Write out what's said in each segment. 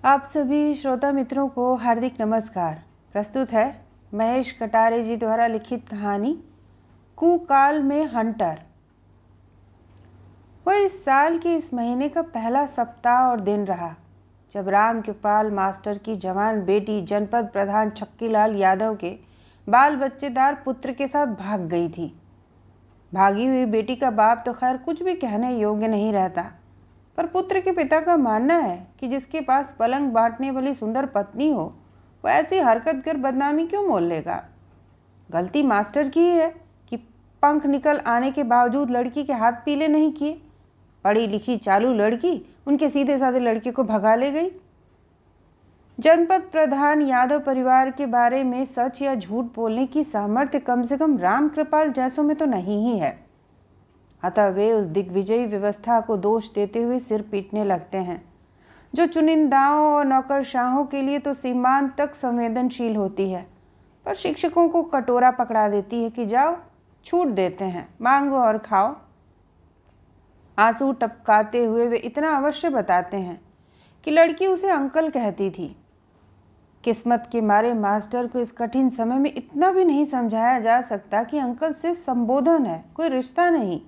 आप सभी श्रोता मित्रों को हार्दिक नमस्कार। प्रस्तुत है महेश कटारे जी द्वारा लिखित कहानी कुकाल में हंटर। वह इस साल के इस महीने का पहला सप्ताह और दिन रहा जब राम कृपाल मास्टर की जवान बेटी जनपद प्रधान छक्कीलाल यादव के बाल बच्चेदार पुत्र के साथ भाग गई थी। भागी हुई बेटी का बाप तो खैर कुछ भी कहने योग्य नहीं रहता, पर पुत्र के पिता का मानना है कि जिसके पास पलंग बांटने वाली सुंदर पत्नी हो वह ऐसी हरकत कर बदनामी क्यों मोल लेगा। गलती मास्टर की है कि पंख निकल आने के बावजूद लड़की के हाथ पीले नहीं किए। पढ़ी लिखी चालू लड़की उनके सीधे साधे लड़के को भगा ले गई। जनपद प्रधान यादव परिवार के बारे में सच या झूठ बोलने की सामर्थ्य कम से कम राम कृपाल जैसों में तो नहीं ही है। अतः वे उस दिग्विजयी व्यवस्था को दोष देते हुए सिर पीटने लगते हैं जो चुनिंदाओं और नौकरशाहों के लिए तो सीमांत तक संवेदनशील होती है, पर शिक्षकों को कटोरा पकड़ा देती है कि जाओ छूट देते हैं, मांगो और खाओ। आंसू टपकाते हुए वे इतना अवश्य बताते हैं कि लड़की उसे अंकल कहती थी। किस्मत के मारे मास्टर को इस कठिन समय में इतना भी नहीं समझाया जा सकता कि अंकल सिर्फ संबोधन है, कोई रिश्ता नहीं।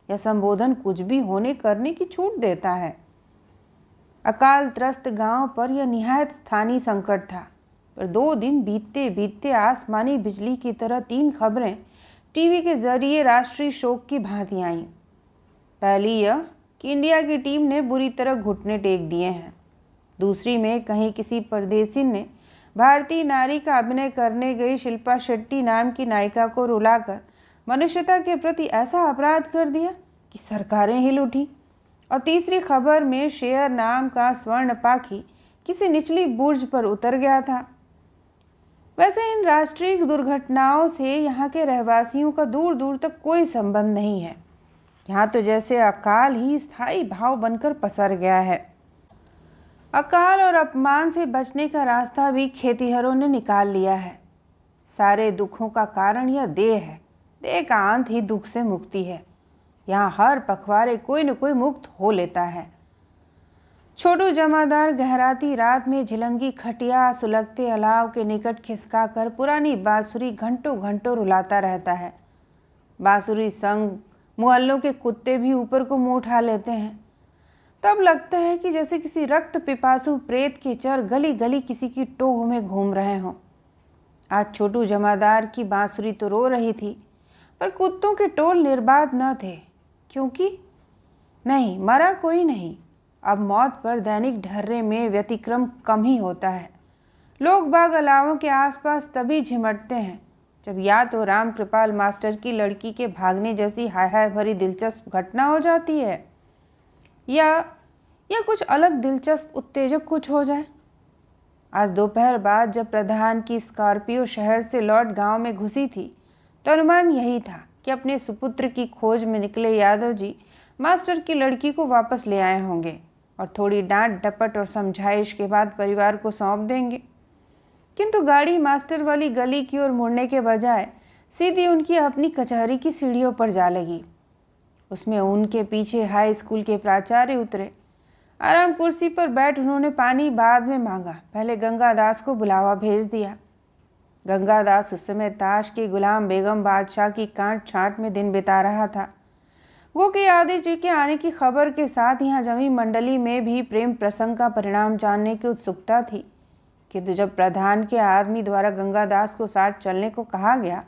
यह संबोधन कुछ भी होने करने की छूट देता है। अकाल त्रस्त गांव पर यह निहायत स्थानीय संकट था, पर 2 दिन बीतते बीतते आसमानी बिजली की तरह 3 खबरें टीवी के जरिए राष्ट्रीय शोक की भांति आईं। पहली यह कि इंडिया की टीम ने बुरी तरह घुटने टेक दिए हैं। दूसरी में कहीं किसी परदेसी ने भारतीय नारी का अभिनय करने गई शिल्पा शेट्टी नाम की नायिका को रुलाकर मनुष्यता के प्रति ऐसा अपराध कर दिया कि सरकारें हिल उठी। और तीसरी खबर में शेयर नाम का स्वर्ण पाखी किसी निचली बुर्ज पर उतर गया था। वैसे इन राष्ट्रीय दुर्घटनाओं से यहाँ के रहवासियों का दूर दूर तक कोई संबंध नहीं है। यहाँ तो जैसे अकाल ही स्थायी भाव बनकर पसर गया है। अकाल और अपमान से बचने का रास्ता भी खेतिहरों ने निकाल लिया है। सारे दुखों का कारण यह देह है। देह का अंत ही दुख से मुक्ति है। यहाँ हर पखवाड़े कोई न कोई मुक्त हो लेता है। छोटू जमादार गहराती रात में झिलंगी खटिया सुलगते अलाव के निकट खिसका कर पुरानी बांसुरी घंटों घंटों रुलाता रहता है। बांसुरी संग मुहल्लों के कुत्ते भी ऊपर को मुंह उठा लेते हैं। तब लगता है कि जैसे किसी रक्त पिपासु प्रेत के चर गली गली किसी की टोह में घूम रहे हों। आज छोटू जमादार की बांसुरी तो रो रही थी, पर कुत्तों के टोल निर्बाध न थे, क्योंकि नहीं, मरा कोई नहीं। अब मौत पर दैनिक ढर्रे में व्यतिक्रम कम ही होता है। लोग बाग अलावों के आसपास तभी झिमटते हैं जब या तो राम कृपाल मास्टर की लड़की के भागने जैसी हाय हाय भरी दिलचस्प घटना हो जाती है, या कुछ अलग दिलचस्प उत्तेजक कुछ हो जाए। आज दोपहर बाद जब प्रधान की स्कॉर्पियो शहर से लौट गांव में घुसी थी तो अनुमान यही था कि अपने सुपुत्र की खोज में निकले यादव जी मास्टर की लड़की को वापस ले आए होंगे और थोड़ी डांट डपट और समझाइश के बाद परिवार को सौंप देंगे। किंतु गाड़ी मास्टर वाली गली की ओर मुड़ने के बजाय सीधी उनकी अपनी कचहरी की सीढ़ियों पर जा लगी। उसमें उनके पीछे हाई स्कूल के प्राचार्य उतरे। आराम कुर्सी पर बैठ उन्होंने पानी बाद में मांगा, पहले गंगादास को बुलावा भेज दिया। गंगादास उस समय ताश की गुलाम बेगम बादशाह की कांट छांट में दिन बिता रहा था। वो कि आदि जी के आने की खबर के साथ यहाँ जमी मंडली में भी प्रेम प्रसंग का परिणाम जानने की उत्सुकता थी, किंतु जब प्रधान के आदमी द्वारा गंगादास को साथ चलने को कहा गया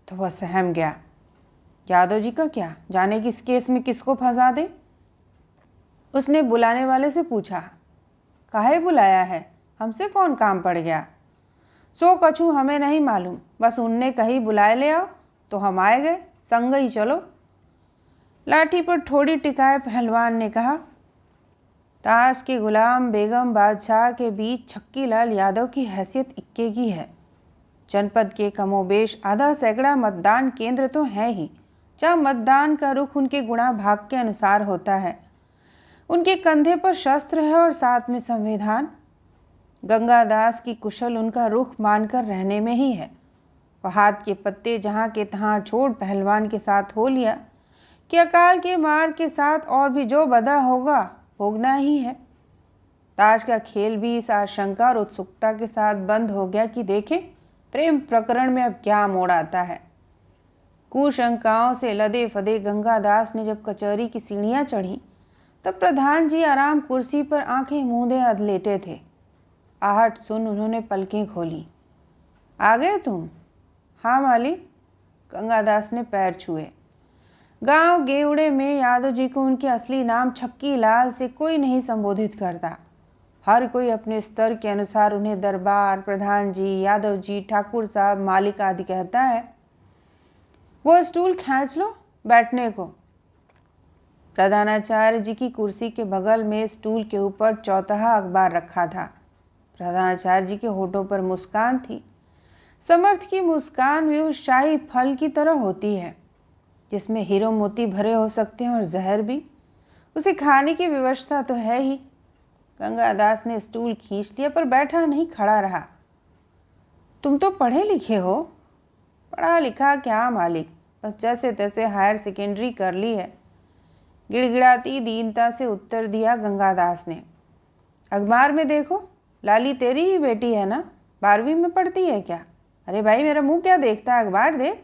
तो वह सहम गया। यादव जी का क्या, जाने किस केस में किसको फंसा दे। उसने बुलाने वाले से पूछा, काहे बुलाया है, हमसे कौन काम पड़ गया। सो कछु हमें नहीं मालूम, बस उनने कही बुलाए ले आओ तो हम आए गए, संग ही चलो। लाठी पर थोड़ी टिकाए पहलवान ने कहा। ताश के गुलाम बेगम बादशाह के बीच छक्कीलाल यादव की हैसियत इक्के की है। जनपद के कमोबेश आधा सैकड़ा मतदान केंद्र तो है ही, जहाँ मतदान का रुख उनके गुणा भाग के अनुसार होता है। उनके कंधे पर शस्त्र है और साथ में संविधान। गंगादास की कुशल उनका रुख मानकर रहने में ही है। वह हाथ के पत्ते जहाँ के तहाँ छोड़ पहलवान के साथ हो लिया कि अकाल के मार के साथ और भी जो बदा होगा भोगना ही है। ताश का खेल भी इस आशंका और उत्सुकता के साथ बंद हो गया कि देखें प्रेम प्रकरण में अब क्या मोड़ आता है। कुशंकाओं से लदे फदे गंगादास ने जब कचहरी की सीढ़ियां चढ़ी तब प्रधान जी आराम कुर्सी पर आंखें मूंदे लेटे थे। आहट सुन उन्होंने पलकें खोली। आ गए तुम? हाँ मालिक। गंगादास ने पैर छुए। गांव गेवड़े में यादव जी को उनके असली नाम छक्की लाल से कोई नहीं संबोधित करता। हर कोई अपने स्तर के अनुसार उन्हें दरबार, प्रधान जी, यादव जी, ठाकुर साहब, मालिक आदि कहता है। वो स्टूल खींच लो बैठने को। प्रधानाचार्य जी की कुर्सी के बगल में स्टूल के ऊपर चौतहा अखबार रखा था। प्रधानाचार्य जी के होठों पर मुस्कान थी। समर्थ की मुस्कान भी उस शाही फल की तरह होती है जिसमें हीरो मोती भरे हो सकते हैं और जहर भी। उसे खाने की व्यवस्था तो है ही। गंगादास ने स्टूल खींच लिया पर बैठा नहीं, खड़ा रहा। तुम तो पढ़े लिखे हो। पढ़ा लिखा क्या मालिक, बस जैसे तैसे हायर सेकेंडरी कर ली है, गिड़गिड़ाती दीनता से उत्तर दिया गंगादास ने। अखबार में देखो, लाली तेरी ही बेटी है ना, 12वीं में पढ़ती है क्या? अरे भाई मेरा मुंह क्या देखता है, अखबार देख।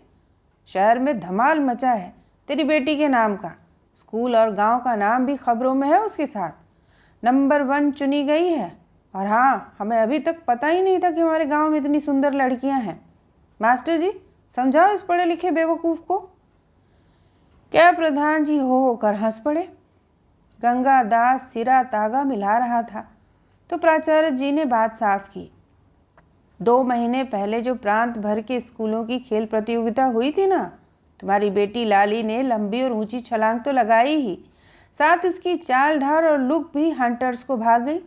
शहर में धमाल मचा है तेरी बेटी के नाम का। स्कूल और गांव का नाम भी खबरों में है उसके साथ। नंबर 1 चुनी गई है। और हाँ, हमें अभी तक पता ही नहीं था कि हमारे गांव में इतनी सुंदर लड़कियां हैं। मास्टर जी समझाओ इस पढ़े लिखे बेवकूफ़ को। क्या प्रधान जी हो होकर हंस पड़े। गंगादास सिरा तागा मिला रहा था तो प्राचार्य जी ने बात साफ की। 2 महीने पहले जो प्रांत भर के स्कूलों की खेल प्रतियोगिता हुई थी ना, तुम्हारी बेटी लाली ने लंबी और ऊंची छलांग तो लगाई ही, साथ उसकी चाल ढाल और लुक भी हंटर्स को भाग गई।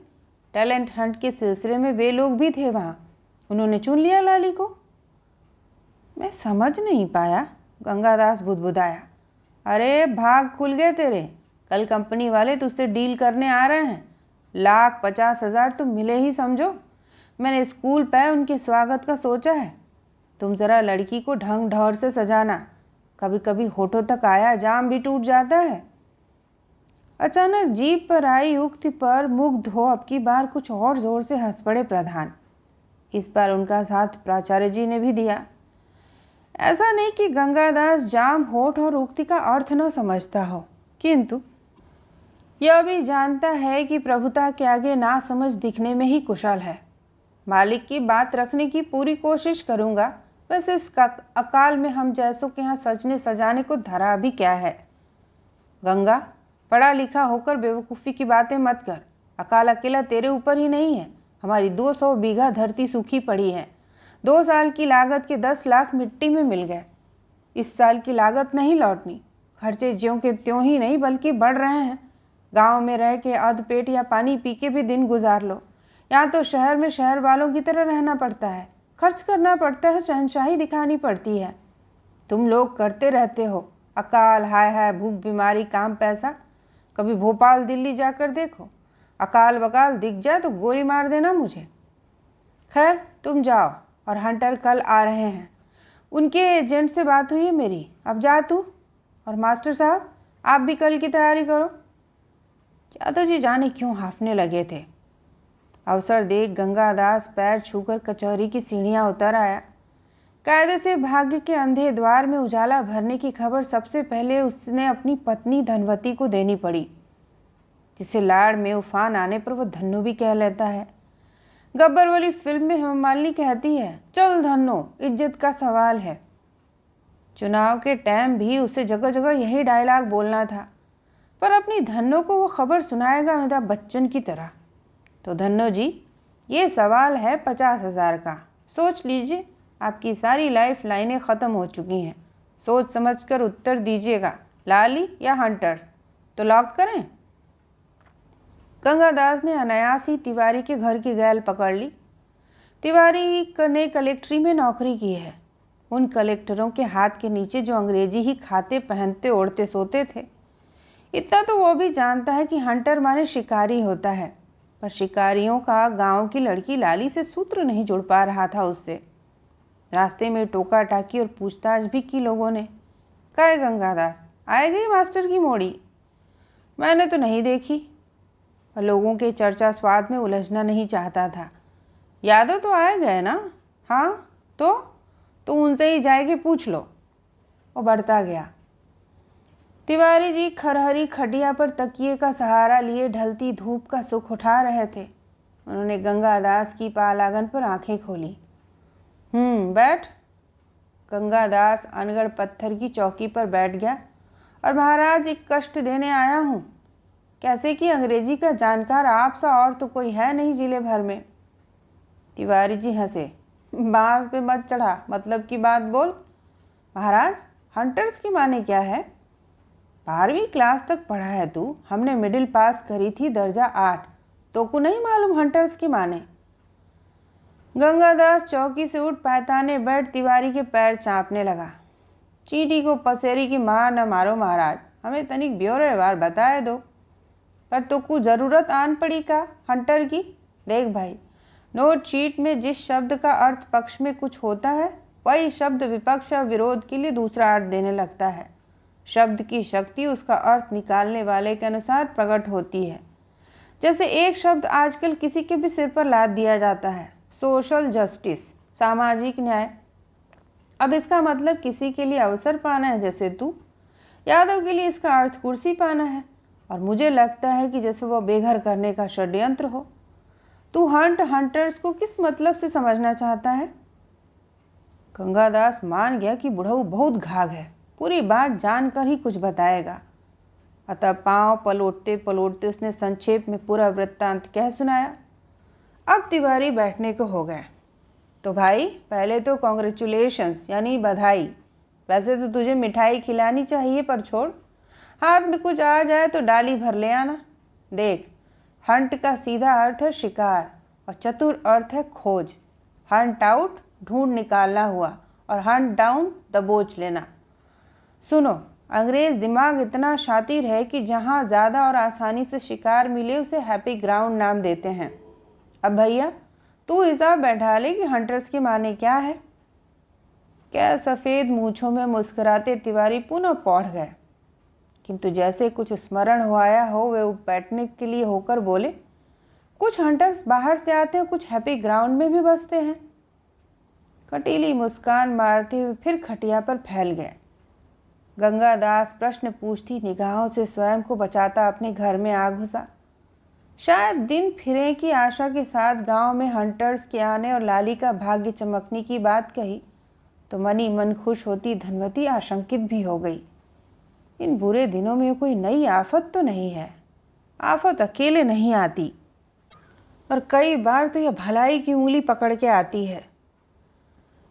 टैलेंट हंट के सिलसिले में वे लोग भी थे वहाँ, उन्होंने चुन लिया लाली को। मैं समझ नहीं पाया। गंगादास बुदबुदाया। अरे भाग खुल गए तेरे, कल कंपनी वाले तुझसे डील करने आ रहे हैं। 1,50,000 तो मिले ही समझो। मैंने स्कूल पे उनके स्वागत का सोचा है। तुम ज़रा लड़की को ढंग ढौर से सजाना, कभी कभी होठों तक आया जाम भी टूट जाता है। अचानक जीप पर आई उक्ति पर मुग्ध हो अब की बार कुछ और जोर से हंस पड़े प्रधान। इस बार उनका साथ प्राचार्य जी ने भी दिया। ऐसा नहीं कि गंगादास जाम, होठ और उक्ति का अर्थ न समझता हो, किंतु यह भी जानता है कि प्रभुता के आगे ना समझ दिखने में ही कुशल है। मालिक की बात रखने की पूरी कोशिश करूंगा, बस इस अकाल में हम जैसों के यहाँ सजने सजाने को धरा भी क्या है। गंगा, पढ़ा लिखा होकर बेवकूफ़ी की बातें मत कर। अकाल अकेला तेरे ऊपर ही नहीं है, हमारी 200 बीघा धरती सूखी पड़ी है। 2 साल की लागत के 10 लाख मिट्टी में मिल गए। इस साल की लागत नहीं लौटनी। खर्चे ज्यों के त्यों ही नहीं बल्कि बढ़ रहे हैं। गांव में रह के अध पेट या पानी पी के भी दिन गुजार लो। यहाँ तो शहर में शहर वालों की तरह रहना पड़ता है, खर्च करना पड़ता है, शहंशाही दिखानी पड़ती है। तुम लोग करते रहते हो, अकाल, हाय हाय, भूख, बीमारी, काम, पैसा। कभी भोपाल दिल्ली जाकर देखो, अकाल वकाल दिख जाए तो गोली मार देना मुझे। खैर तुम जाओ, और हंटर कल आ रहे हैं, उनके एजेंट से बात हुई है मेरी। अब जा तू, और मास्टर साहब आप भी कल की तैयारी करो। यादव जी जाने क्यों हाफने लगे थे। अवसर देख गंगादास पैर छूकर कचहरी की सीढ़ियां उतर आया। कायदे से भाग्य के अंधे द्वार में उजाला भरने की खबर सबसे पहले उसने अपनी पत्नी धनवती को देनी पड़ी, जिसे लाड़ में उफान आने पर वह धन्नो भी कह लेता है। गब्बर वाली फिल्म में हेमा मालिनी कहती है, चल धन्नो, इज्जत का सवाल है। चुनाव के टाइम भी उसे जगह जगह यही डायलॉग बोलना था, पर अपनी धन्नो को वो खबर सुनाएगा अमिताभ बच्चन की तरह। तो धन्नो जी, ये सवाल है 50,000 का। सोच लीजिए, आपकी सारी लाइफ लाइनें ख़त्म हो चुकी हैं। सोच समझकर उत्तर दीजिएगा, लाली या हंटर्स। तो लॉक करें? गंगादास ने अनायास ही तिवारी के घर की गैल पकड़ ली। तिवारी ने कलेक्ट्री में नौकरी की है, उन कलेक्टरों के हाथ के नीचे जो अंग्रेजी ही खाते, पहनते, ओढ़ते, सोते थे। इतना तो वो भी जानता है कि हंटर माने शिकारी होता है, पर शिकारियों का गांव की लड़की लाली से सूत्र नहीं जुड़ पा रहा था उससे। रास्ते में टोका टाकी और पूछताछ भी की लोगों ने। कहे गंगादास, आए गई मास्टर की मोड़ी? मैंने तो नहीं देखी। और लोगों के चर्चा स्वाद में उलझना नहीं चाहता था। यादव तो आए गए ना? हाँ, तो उनसे ही जाके पूछ लो। वो बढ़ता गया। तिवारी जी खरहरी खटिया पर तकिए का सहारा लिए ढलती धूप का सुख उठा रहे थे। उन्होंने गंगादास की पालागन पर आंखें खोली। बैठ। गंगादास अनगढ़ पत्थर की चौकी पर बैठ गया। और महाराज, एक कष्ट देने आया हूँ। कैसे कि अंग्रेजी का जानकार आप सा और तो कोई है नहीं जिले भर में। तिवारी जी हंसे। बांस पे मत चढ़ा, मतलब की बात बोल। महाराज, हंटर्स की माने क्या है? 12वीं क्लास तक पढ़ा है तू। हमने मिडिल पास करी थी, दर्जा 8। तो को नहीं मालूम हंटर्स की माने? गंगादास चौकी से उठ पैताने बैठ तिवारी के पैर चाँपने लगा। चींटी को पसेरी की मार न मारो महाराज, हमें तनिक ब्योरेवार बताए दो। पर तो को जरूरत आन पड़ी का हंटर की? देख भाई, नोट शीट में जिस शब्द का अर्थ पक्ष में कुछ होता है, वही शब्द विपक्ष या विरोध के लिए दूसरा अर्थ देने लगता है। शब्द की शक्ति उसका अर्थ निकालने वाले के अनुसार प्रकट होती है। जैसे एक शब्द आजकल किसी के भी सिर पर लाद दिया जाता है, सोशल जस्टिस, सामाजिक न्याय। अब इसका मतलब किसी के लिए अवसर पाना है, जैसे तू। यादव के लिए इसका अर्थ कुर्सी पाना है, और मुझे लगता है कि जैसे वह बेघर करने का षड्यंत्र हो। तू हंटर्स को किस मतलब से समझना चाहता है? गंगादास मान गया कि बुढ़ऊ बहुत घाघ है, पूरी बात जानकर ही कुछ बताएगा। अतः पांव पलटते पलटते उसने संक्षेप में पूरा वृत्तांत कह सुनाया। अब तिवारी बैठने को हो गए। तो भाई, पहले तो कॉन्ग्रेचुलेशंस, यानी बधाई। वैसे तो तुझे मिठाई खिलानी चाहिए, पर छोड़, हाथ में कुछ आ जाए तो डाली भर ले आना। देख, हंट का सीधा अर्थ है शिकार, और चतुर अर्थ है खोज। हंट आउट, ढूंढ निकालना हुआ, और हंट डाउन, दबोच लेना। सुनो, अंग्रेज दिमाग इतना शातिर है कि जहाँ ज़्यादा और आसानी से शिकार मिले उसे हैप्पी ग्राउंड नाम देते हैं। अब भैया, तू हिसाब बैठा ले कि हंटर्स के माने क्या है। क्या सफ़ेद मूछों में मुस्कुराते तिवारी पुनः पौढ़ गए, किंतु जैसे कुछ स्मरण हो आया हो, वे बैठने के लिए होकर बोले, कुछ हंटर्स बाहर से आते हैं, कुछ हैप्पी ग्राउंड में भी बसते हैं। कटीली मुस्कान मारते हुए फिर खटिया पर फैल गए। गंगादास प्रश्न पूछती निगाहों से स्वयं को बचाता अपने घर में आ घुसा। शायद दिन फिरे की आशा के साथ गांव में हंटर्स के आने और लाली का भाग्य चमकने की बात कही तो मनी मन खुश होती धनवती आशंकित भी हो गई। इन बुरे दिनों में कोई नई आफत तो नहीं है। आफत अकेले नहीं आती, और कई बार तो यह भलाई की उंगली पकड़ के आती है।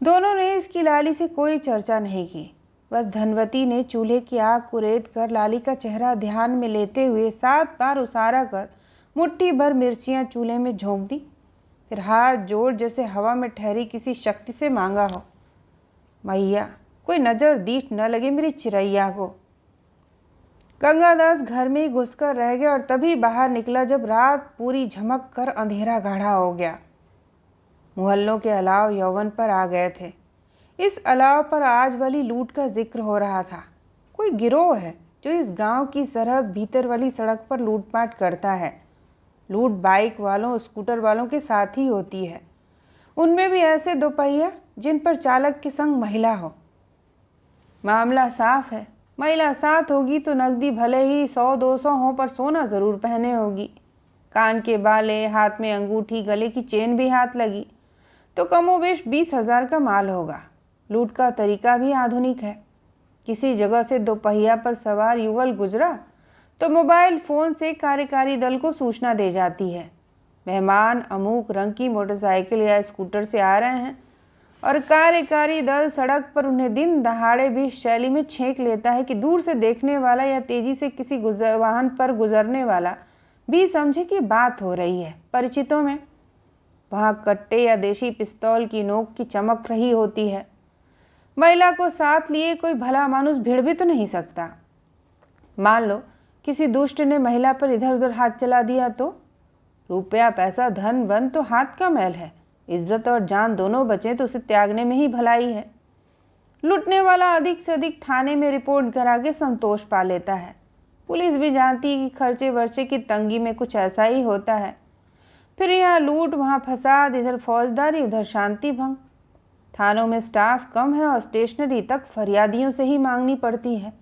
दोनों ने इसकी लाली से कोई चर्चा नहीं की। बस धनवती ने चूल्हे की आग कुरेद कर लाली का चेहरा ध्यान में लेते हुए 7 बार उसारा कर मुट्ठी भर मिर्चियाँ चूल्हे में झोंक दी। फिर हाथ जोड़ जैसे हवा में ठहरी किसी शक्ति से मांगा हो, मैया, कोई नज़र दीठ न लगे मेरी चिरैया को। गंगादास घर में ही घुसकर रह गया और तभी बाहर निकला जब रात पूरी झमक कर अंधेरा गाढ़ा हो गया। मुहल्लों के अलाव यौवन पर आ गए थे। इस अलाव पर आज वाली लूट का जिक्र हो रहा था। कोई गिरोह है जो इस गांव की सरहद भीतर वाली सड़क पर लूटपाट करता है। लूट बाइक वालों, स्कूटर वालों के साथ ही होती है। उनमें भी ऐसे दोपहिया जिन पर चालक के संग महिला हो। मामला साफ है, महिला साथ होगी तो नकदी भले ही 100-200 हो, पर सोना ज़रूर पहने होगी। कान के बाले, हाथ में अंगूठी, गले की चेन भी हाथ लगी तो कमोवेश 20,000 का माल होगा। लूट का तरीका भी आधुनिक है। किसी जगह से दोपहिया पर सवार युगल गुजरा तो मोबाइल फ़ोन से कार्यकारी दल को सूचना दे जाती है, मेहमान अमूक रंग की मोटरसाइकिल या स्कूटर से आ रहे हैं, और कार्यकारी दल सड़क पर उन्हें दिन दहाड़े भी शैली में छेंक लेता है कि दूर से देखने वाला या तेजी से किसी वाहन पर गुजरने वाला भी समझे कि बात हो रही है परिचितों में। वहाँ कट्टे या देशी पिस्तौल की नोक की चमक रही होती है। महिला को साथ लिए कोई भला मानुस भिड़ भी तो नहीं सकता। मान लो किसी दुष्ट ने महिला पर इधर उधर हाथ चला दिया तो रुपया, पैसा, धन वन तो हाथ का मैल है। इज्जत और जान दोनों बचे तो उसे त्यागने में ही भलाई है। लूटने वाला अधिक से अधिक थाने में रिपोर्ट करा के संतोष पा लेता है। पुलिस भी जानती है कि खर्चे वर्चे की तंगी में कुछ ऐसा ही होता है। फिर यहाँ लूट, वहाँ फसाद, इधर फौजदारी, उधर शांति भंग। थानों में स्टाफ कम है और स्टेशनरी तक फरियादियों से ही मांगनी पड़ती है।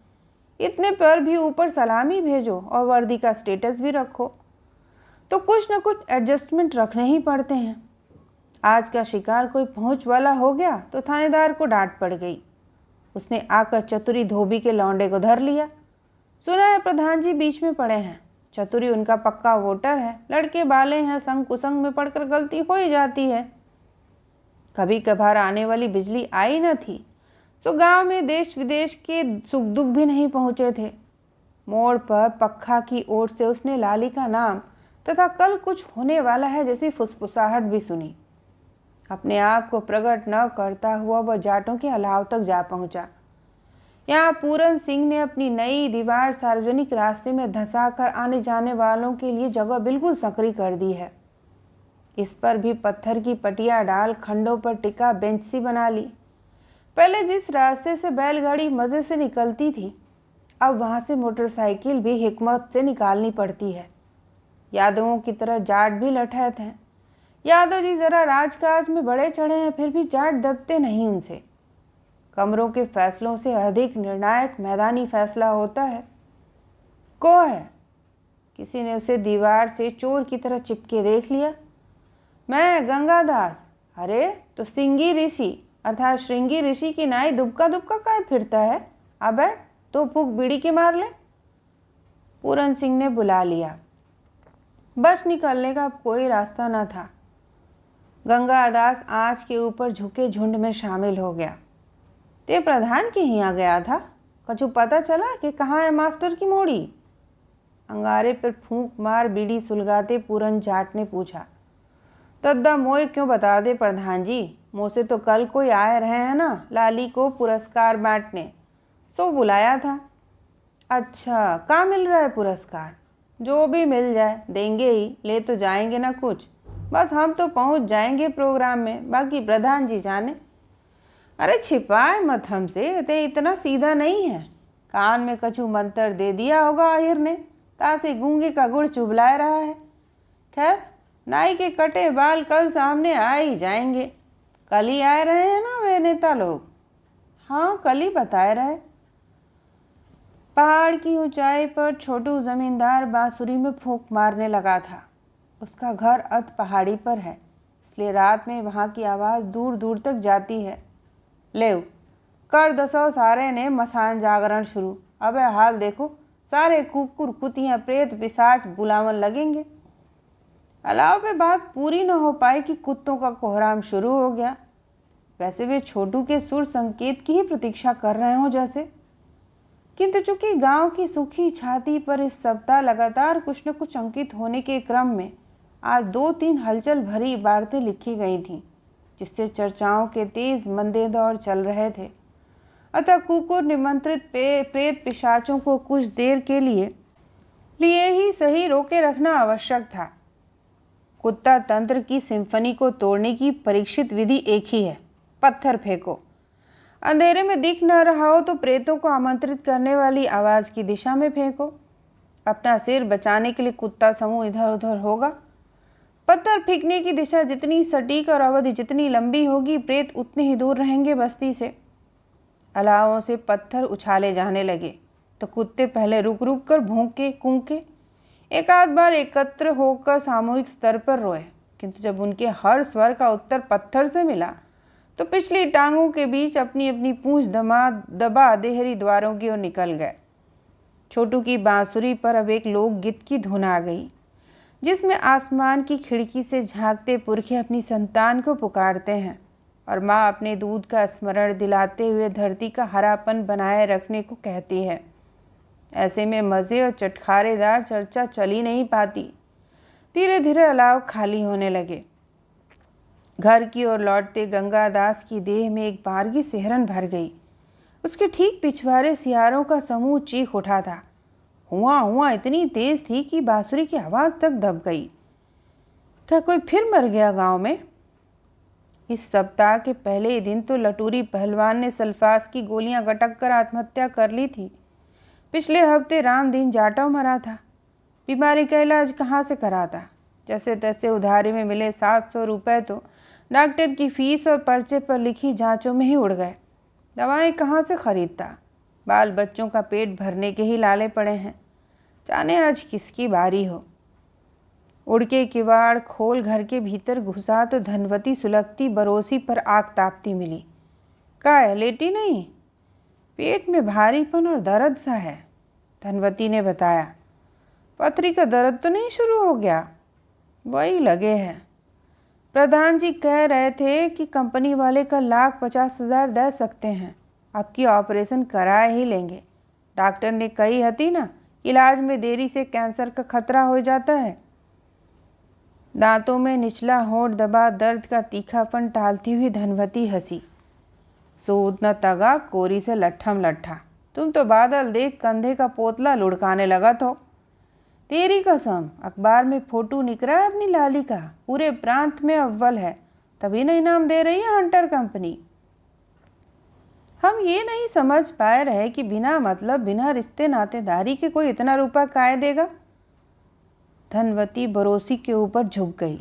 इतने पर भी ऊपर सलामी भेजो और वर्दी का स्टेटस भी रखो, तो कुछ न कुछ एडजस्टमेंट रखने ही पड़ते हैं। आज का शिकार कोई पहुंच वाला हो गया तो थानेदार को डांट पड़ गई। उसने आकर चतुरी धोबी के लौंडे को धर लिया। सुना है प्रधान जी बीच में पड़े हैं। चतुरी उनका पक्का वोटर है, लड़के बाले हैं, संग कुसंग में पड़कर गलती हो ही जाती है। कभी कभार आने वाली बिजली आई न थी तो गांव में देश विदेश के सुख दुख भी नहीं पहुंचे थे। मोड़ पर पक्का की ओर से उसने लाली का नाम तथा कल कुछ होने वाला है जैसी फुसफुसाहट भी सुनी। अपने आप को प्रकट न करता हुआ वह जाटों के अलाव तक जा पहुंचा। यहाँ पूरन सिंह ने अपनी नई दीवार सार्वजनिक रास्ते में धंसाकर आने जाने वालों के लिए जगह बिल्कुल संकरी कर दी है। इस पर भी पत्थर की पटिया डाल खंडों पर टिका बेंच सी बना ली। पहले जिस रास्ते से बैलगाड़ी मज़े से निकलती थी, अब वहाँ से मोटरसाइकिल भी हिकमत से निकालनी पड़ती है। यादवों की तरह जाट भी लठैत हैं। यादव जी जरा राजकाज में बड़े चढ़े हैं, फिर भी जाट दबते नहीं उनसे। कमरों के फैसलों से अधिक निर्णायक मैदानी फैसला होता है। को है? किसी ने उसे दीवार से चोर की तरह चिपके देख लिया। मैं गंगादास। अरे तो सिंगी ऋषि अर्थात श्रृंगी ऋषि की नाई दुबका दुबका काहे फिरता है? आ बैठ, तो फूक बीड़ी के मार ले। पूरन सिंह ने बुला लिया। बस निकलने का कोई रास्ता न था। गंगादास आँच के ऊपर झुके झुंड में शामिल हो गया। ते प्रधान के यहाँ गया था? कछु पता चला कि कहाँ है मास्टर की मोड़ी? अंगारे पर फूंक मार बीड़ी सुलगाते पूरन जाट ने पूछा। तद्दा मोए क्यों बता दे प्रधान जी, मुँह से तो कल कोई आए रहे हैं ना, लाली को पुरस्कार बांटने, सो बुलाया था। अच्छा, कहाँ मिल रहा है पुरस्कार? जो भी मिल जाए देंगे ही, ले तो जाएंगे ना कुछ, बस हम तो पहुंच जाएंगे प्रोग्राम में, बाकी प्रधान जी जाने। अरे छिपाए मत हमसे, ते इतना सीधा नहीं है। कान में कछु मंत्र दे दिया होगा आहिर ने, तासे गूंगे का गुड़ चुबलाए रहा है। खैर, नाई के कटे बाल कल सामने आ ही जाएंगे। कल ही आए रहे हैं ना वे नेता लोग? हाँ, कल ही बताए रहे। पहाड़ की ऊंचाई पर छोटू जमींदार बांसुरी में फूंक मारने लगा था। उसका घर अध पहाड़ी पर है, इसलिए रात में वहाँ की आवाज़ दूर दूर तक जाती है। ले कर दसो सारे ने मसान जागरण शुरू। अबे हाल देखो, सारे कुकुर कुतियाँ प्रेत पिशाच बुलावन लगेंगे। अलाव पे बात पूरी न हो पाई कि कुत्तों का कोहराम शुरू हो गया। वैसे वे छोटू के सुर संकेत की ही प्रतीक्षा कर रहे हों जैसे। किंतु चूंकि गांव की सूखी छाती पर इस सप्ताह लगातार कुछ न कुछ अंकित होने के क्रम में आज 2-3 हलचल भरी इबारतें लिखी गई थीं, जिससे चर्चाओं के तेज मंदे दौर चल रहे थे। अतः कुकुर निमंत्रित प्रेत पिशाचों को कुछ देर के लिए ही सही रोके रखना आवश्यक था। कुत्ता तंत्र की सिम्फनी को तोड़ने की परीक्षित विधि एक ही है, पत्थर फेंको। अंधेरे में दिख न रहा हो तो प्रेतों को आमंत्रित करने वाली आवाज़ की दिशा में फेंको। अपना सिर बचाने के लिए कुत्ता समूह इधर उधर होगा। पत्थर फेंकने की दिशा जितनी सटीक और अवधि जितनी लंबी होगी, प्रेत उतने ही दूर रहेंगे बस्ती से। अलावों से पत्थर उछाले जाने लगे तो कुत्ते पहले रुक रुक कर भौंके कूके, एक आध बार एकत्र होकर सामूहिक स्तर पर रोए, किंतु जब उनके हर स्वर का उत्तर पत्थर से मिला तो पिछली टांगों के बीच अपनी अपनी पूंछ दबा देहरी द्वारों की ओर निकल गए। छोटू की बांसुरी पर अब एक लोकगीत की धुन आ गई, जिसमें आसमान की खिड़की से झांकते पुरखे अपनी संतान को पुकारते हैं और माँ अपने दूध का स्मरण दिलाते हुए धरती का हरापन बनाए रखने को कहती है। ऐसे में मज़े और चटखारेदार चर्चा चल ही नहीं पाती। धीरे धीरे अलाव खाली होने लगे। घर की ओर लौटते गंगादास की देह में एक बारगी सिहरन भर गई। उसके ठीक पिछवाड़े सियारों का समूह चीख उठा था। हुआ इतनी तेज थी कि बांसुरी की आवाज़ तक दब गई। क्या कोई फिर मर गया गांव में? इस सप्ताह के पहले ही दिन तो लटूरी पहलवान ने सल्फास की गोलियां गटक कर आत्महत्या कर ली थी। पिछले हफ्ते रामदीन जाटव मरा था। बीमारी का इलाज कहाँ से कराता? जैसे तैसे उधारी में मिले 700 रुपये तो डॉक्टर की फीस और पर्चे पर लिखी जांचों में ही उड़ गए। दवाएं कहाँ से खरीदता? बाल बच्चों का पेट भरने के ही लाले पड़े हैं। जाने आज किसकी बारी हो। उड़ के किवाड़ खोल घर के भीतर घुसा तो धनवती सुलगती बरोसी पर आग तापती मिली। का है, लेटी नहीं? पेट में भारीपन और दर्द सा है, धनवती ने बताया। पथरी का दर्द तो नहीं शुरू हो गया? वही लगे हैं। प्रधान जी कह रहे थे कि कंपनी वाले का 1,50,000 दे सकते हैं, आपकी ऑपरेशन करा ही लेंगे। डॉक्टर ने कही हती ना, इलाज में देरी से कैंसर का खतरा हो जाता है। दांतों में निचला होंठ दबा दर्द का तीखापन टालती हुई धनवती हंसी। सूद न तगा कोरी से लट्ठम लट्ठा। तुम तो बादल देख कंधे का पोतला लुढ़काने लगा तो। तेरी कसम, अखबार में फोटो निकला है अपनी लाली का, पूरे प्रांत में अव्वल है, तभी ना इनाम दे रही है हंटर कंपनी। हम ये नहीं समझ पाए रहे कि बिना मतलब बिना रिश्ते नातेदारी के कोई इतना रुपया काहे देगा। धनवती बरोसी के ऊपर झुक गई,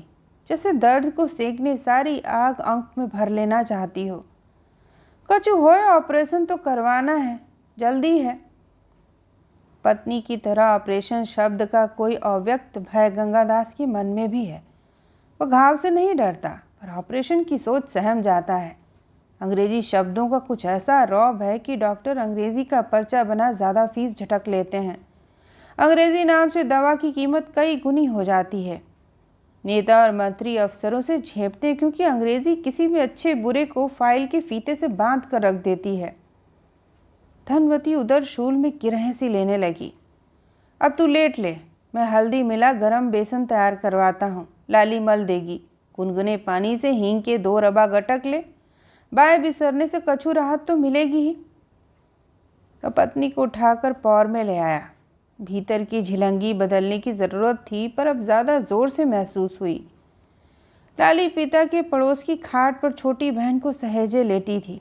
जैसे दर्द को सेकने सारी आग आंख में भर लेना चाहती हो। कछु होए, ऑपरेशन तो करवाना है, जल्दी है। पत्नी की तरह ऑपरेशन शब्द का कोई अव्यक्त भय गंगादास के मन में भी है। वह घाव से नहीं डरता, पर ऑपरेशन की सोच सहम जाता है। अंग्रेजी शब्दों का कुछ ऐसा रौब है कि डॉक्टर अंग्रेजी का पर्चा बना ज़्यादा फीस झटक लेते हैं। अंग्रेजी नाम से दवा की कीमत कई गुनी हो जाती है। नेता और मंत्री अफसरों से झेपते हैं क्योंकि अंग्रेजी किसी भी अच्छे बुरे को फाइल के फीते से बांध कर रख देती है। धनवती उधर शूल में किरहें सी लेने लगी। अब तू लेट ले, मैं हल्दी मिला गरम बेसन तैयार करवाता हूँ, लाली मल देगी। गुनगुने पानी से हींग के 2 रबा गटक ले, बाएं बिसरने से कछु राहत तो मिलेगी ही। तो पत्नी को उठाकर पौर में ले आया। भीतर की झिलंगी बदलने की जरूरत थी, पर अब ज्यादा जोर से महसूस हुई। लाली पिता के पड़ोस की खाट पर छोटी बहन को सहेजे लेटी थी।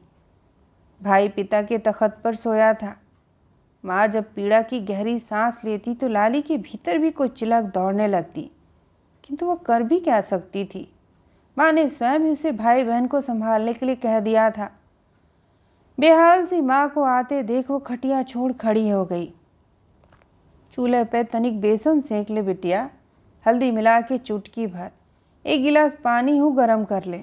भाई पिता के तख्त पर सोया था। माँ जब पीड़ा की गहरी सांस लेती तो लाली के भीतर भी कोई चिलक दौड़ने लगती, किंतु वो कर भी क्या सकती थी। माँ ने स्वयं ही उसे भाई बहन को संभालने के लिए कह दिया था। बेहाल सी माँ को आते देख वो खटिया छोड़ खड़ी हो गई। चूल्हे पे तनिक बेसन सेंक ले बिटिया, हल्दी मिला के चुटकी भर, 1 गिलास पानी हूँ गरम कर ले।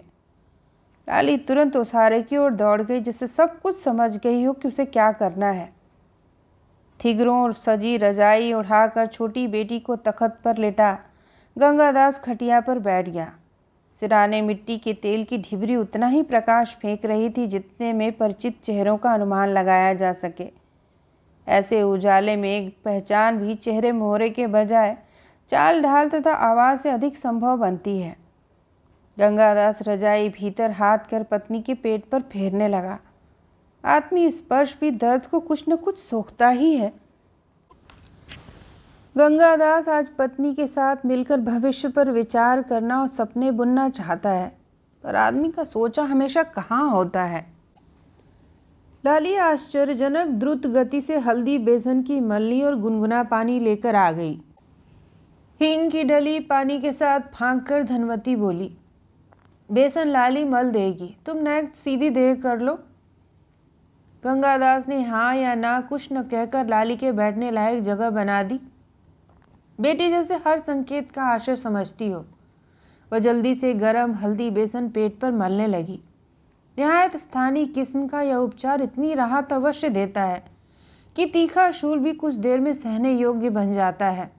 लाली तुरंत उसारे की ओर दौड़ गई, जिससे सब कुछ समझ गई हो कि उसे क्या करना है। थिगरों और सजी रजाई उठाकर छोटी बेटी को तख्त पर लेटा गंगादास खटिया पर बैठ गया। सिराने मिट्टी के तेल की ढिबरी उतना ही प्रकाश फेंक रही थी जितने में परिचित चेहरों का अनुमान लगाया जा सके। ऐसे उजाले में एक पहचान भी चेहरे मोहरे के बजाय चाल ढाल तथा आवाज़ से अधिक संभव बनती है। गंगादास रजाई भीतर हाथ कर पत्नी के पेट पर फेरने लगा। आत्मीय स्पर्श भी दर्द को कुछ न कुछ सोखता ही है। गंगादास आज पत्नी के साथ मिलकर भविष्य पर विचार करना और सपने बुनना चाहता है, पर आदमी का सोचा हमेशा कहाँ होता है। लाली आश्चर्यजनक द्रुत गति से हल्दी बेसन की मलनी और गुनगुना पानी लेकर आ गई। हींग की डली पानी के साथ फांक कर धनवती बोली, बेसन लाली मल देगी, तुम नेक सीधी देह कर लो। गंगादास ने हाँ या ना कुछ न कहकर लाली के बैठने लायक जगह बना दी। बेटी जैसे हर संकेत का आशय समझती हो, वह जल्दी से गरम हल्दी बेसन पेट पर मलने लगी। निहायत स्थानीय किस्म का यह उपचार इतनी राहत अवश्य देता है कि तीखा शूल भी कुछ देर में सहने योग्य बन जाता है।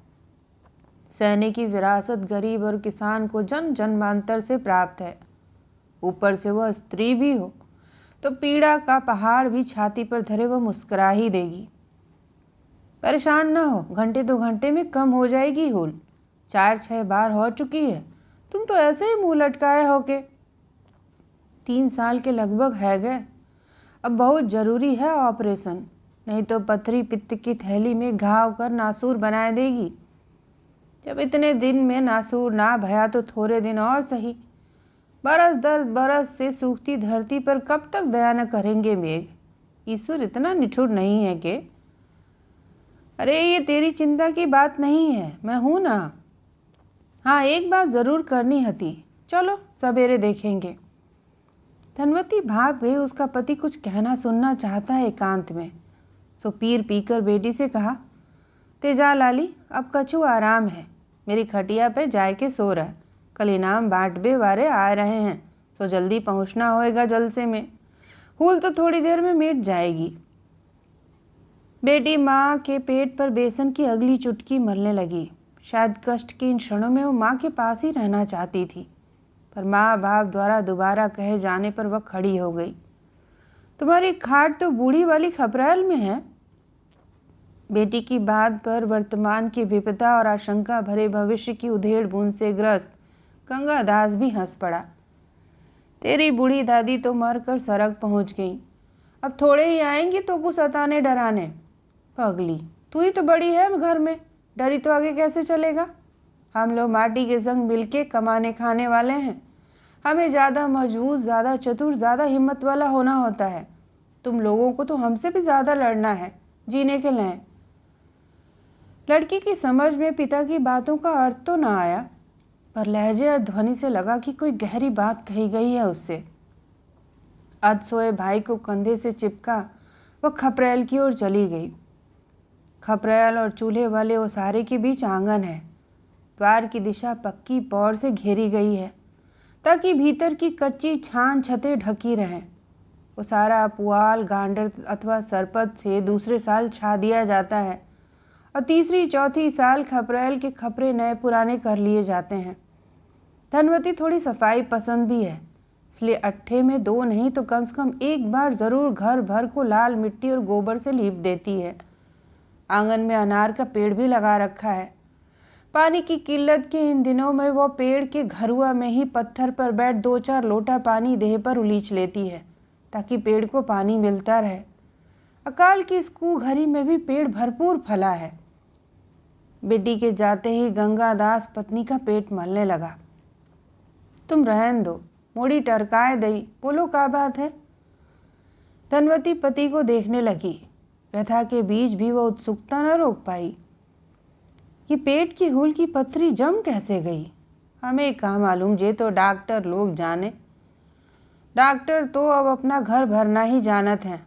सहने की विरासत गरीब और किसान को जन जन्मांतर से प्राप्त है। ऊपर से वह स्त्री भी हो तो पीड़ा का पहाड़ भी छाती पर धरे वह मुस्कुरा ही देगी। परेशान ना हो, घंटे 2 घंटे में कम हो जाएगी होल। 4-6 बार हो चुकी है, तुम तो ऐसे ही मुंह लटकाए हो के। 3 साल के लगभग है गए। अब बहुत जरूरी है ऑपरेशन, नहीं तो पथरी पित्त की थैली में घाव कर नासूर बना देगी। जब इतने दिन में नासूर ना भया तो थोड़े दिन और सही। बरस दर बरस से सूखती धरती पर कब तक दया न करेंगे मेघ। ईश्वर इतना निठुर नहीं है कि अरे ये तेरी चिंता की बात नहीं है, मैं हूँ ना। हाँ, एक बात ज़रूर करनी हती, चलो सवेरे देखेंगे। धनवती भाग गई। उसका पति कुछ कहना सुनना चाहता है एकांत में। सो पीर पीकर बेटी से कहा, तेजा लाली, अब कछु आराम है, मेरी खटिया पे जाए के सो रहा। कल इनाम बांटबे वारे आ रहे हैं, सो जल्दी पहुंचना होएगा जलसे में। हुल तो थोड़ी देर में मिट जाएगी। बेटी माँ के पेट पर बेसन की अगली चुटकी मलने लगी। शायद कष्ट के इन क्षणों में वो माँ के पास ही रहना चाहती थी, पर माँ बाप द्वारा दोबारा कहे जाने पर वह खड़ी हो गई। तुम्हारी खाट तो बूढ़ी वाली खपरेल में है। बेटी की बात पर वर्तमान की विपदा और आशंका भरे भविष्य की उधेड़ बूंद से ग्रस्त गंगादास भी हंस पड़ा। तेरी बूढ़ी दादी तो मरकर सड़क पहुंच गई, अब थोड़े ही आएंगी तो कुछ सताने डराने। पगली, तू ही तो बड़ी है घर में, डरी तो आगे कैसे चलेगा। हम लोग माटी के संग मिलके कमाने खाने वाले हैं, हमें ज़्यादा मजबूत, ज़्यादा चतुर, ज़्यादा हिम्मत वाला होना होता है। तुम लोगों को तो हमसे भी ज़्यादा लड़ना है जीने के लिए। लड़की की समझ में पिता की बातों का अर्थ तो न आया, पर लहजे और ध्वनि से लगा कि कोई गहरी बात कही गई है उससे। अध सोए भाई को कंधे से चिपका वह खपरेल की ओर चली गई। खपरेल और चूल्हे वाले ओसारे के बीच आंगन है। द्वार की दिशा पक्की पौर से घेरी गई है ताकि भीतर की कच्ची छान छतें ढकी रहें। ओसारा पुआल, गांडर अथवा सरपत से दूसरे साल छा दिया जाता है और तीसरी चौथी साल खपरेल के खपरे नए पुराने कर लिए जाते हैं। धनवती थोड़ी सफाई पसंद भी है, इसलिए अट्ठे में दो नहीं तो कम से कम एक बार ज़रूर घर भर को लाल मिट्टी और गोबर से लीप देती है। आंगन में अनार का पेड़ भी लगा रखा है। पानी की किल्लत के इन दिनों में वो पेड़ के घरुआ में ही पत्थर पर बैठ 2-4 लोटा पानी देह पर उलीच लेती है ताकि पेड़ को पानी मिलता रहे। अकाल की इस घड़ी में भी पेड़ भरपूर फला है। बेटी के जाते ही गंगादास पत्नी का पेट मलने लगा। तुम रहन दो, मोड़ी टरकाए दई, बोलो का बात है। धनवती पति को देखने लगी। व्यथा के बीच भी वह उत्सुकता न रोक पाई। ये पेट की हुल की पथरी जम कैसे गई, हमें कहाँ मालूम, जे तो डॉक्टर लोग जाने। डॉक्टर तो अब अपना घर भरना ही जानत हैं।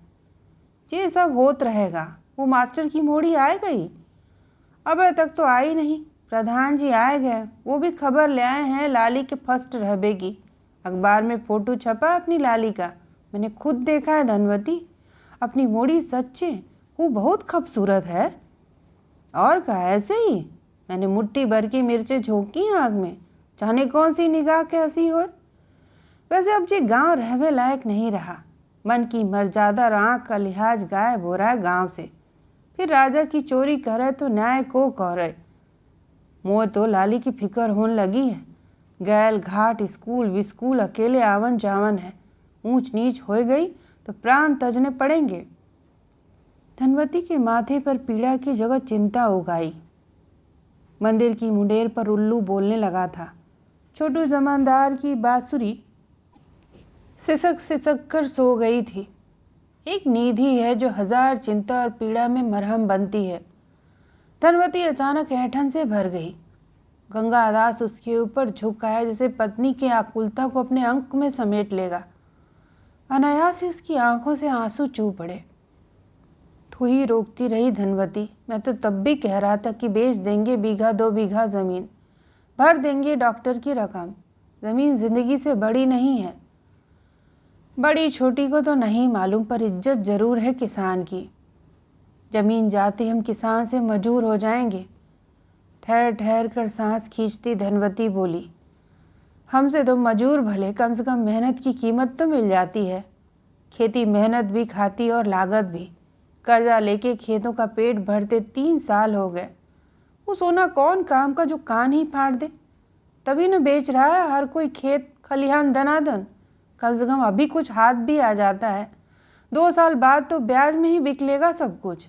ये सब होत रहेगा। वो मास्टर की मोड़ी आए गई? अब तक तो आई नहीं। प्रधान जी आए गए, वो भी खबर ले आए हैं लाली के फर्स्ट रहबेगी। अखबार में फोटो छपा अपनी लाली का, मैंने खुद देखा है। धनवती, अपनी मोड़ी सच्चे वो बहुत खूबसूरत है। और कहा ऐसे ही, मैंने मुट्ठी भर की मिर्चें झोंकी आग में, जाने कौन सी निगाह के हंसी हो। वैसे अब ये गांव रहने लायक नहीं रहा। मन की मर्यादा और आँख का लिहाज गायब हो रहा है गांव से। फिर राजा की चोरी करे तो न्याय को करे। मोह तो लाली की फिक्र होने लगी है। गैल घाट, स्कूल विस्कूल अकेले आवन जावन है। ऊंच नीच हो गई तो प्राण तजने पड़ेंगे। धनवती के माथे पर पीड़ा की जगह चिंता उगाई। मंदिर की मुंडेर पर उल्लू बोलने लगा था। छोटू जमानदार की बांसुरी सिसक सिसक कर सो गई थी। एक निधि है जो 1000 चिंता और पीड़ा में मरहम बनती है। धनवती अचानक ऐंठन से भर गई। गंगादास उसके ऊपर झुक आया जैसे पत्नी की आकुलता को अपने अंक में समेट लेगा। अनायास से उसकी आंखों से आंसू चू पड़े। तू ही रोकती रही धनवती, मैं तो तब भी कह रहा था कि बेच देंगे 1-2 बीघा ज़मीन, भर देंगे डॉक्टर की रकम। ज़मीन जिंदगी से बड़ी नहीं है। बड़ी छोटी को तो नहीं मालूम, पर इज्जत जरूर है किसान की। जमीन जाते हम किसान से मजूर हो जाएंगे। ठहर ठहर कर सांस खींचती धनवती बोली, हमसे तो मजूर भले, कम से कम मेहनत की कीमत तो मिल जाती है। खेती मेहनत भी खाती और लागत भी। कर्जा लेके खेतों का पेट भरते 3 साल हो गए। वो सोना कौन काम का जो कान ही फाड़ दे। तभी न बेच रहा है हर कोई खेत खलिहान दनादन। कम से कम अभी कुछ हाथ भी आ जाता है। 2 साल बाद तो ब्याज में ही बिक लेगा सब कुछ।